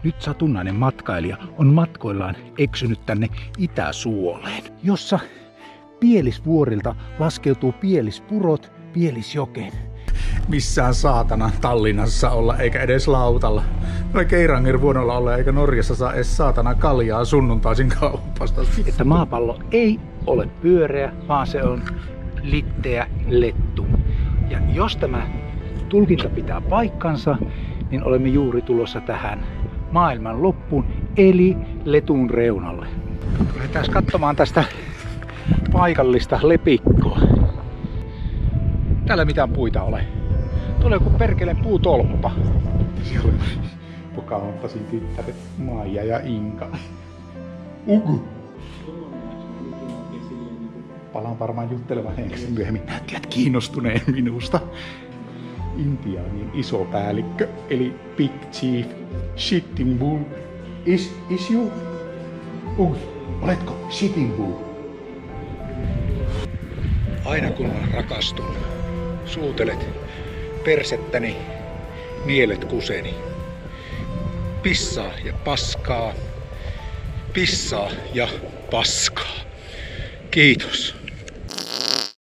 Nyt satunnainen matkailija on matkoillaan eksynyt tänne Itä-Suoleen, jossa Pielisvuorilta laskeutuu Pielispurot Pielisjokeen. Missään saatana Tallinnassa olla eikä edes lautalla. Ei Keiranger vuonolla olla eikä Norjassa saa edes saatana kaljaa sunnuntaisin kaupasta. Että maapallo ei ole pyöreä, vaan se on litteä lettu. Ja jos tämä tulkinta pitää paikkansa, niin olemme juuri tulossa tähän maailman loppuun, eli letun reunalle. Lähdetään katsomaan tästä paikallista lepikkoa. Täällä mitään puita ole. Tulee joku perkeleen puutolppa. Siellä on Pocahontasin tyttäret Maija ja Inka. Ugu! Palaan varmaan juttelemaan henkilöön myöhemmin. Näyttivät kiinnostuneen minusta. Intiaanien iso päällikkö, eli Big Chief Sitting Bull. Is you? Oletko Sitting Bull? Aina kun mä rakastun, suutelet persettäni, nielet kuseni. Pissaa ja paskaa, pissaa ja paskaa. Kiitos.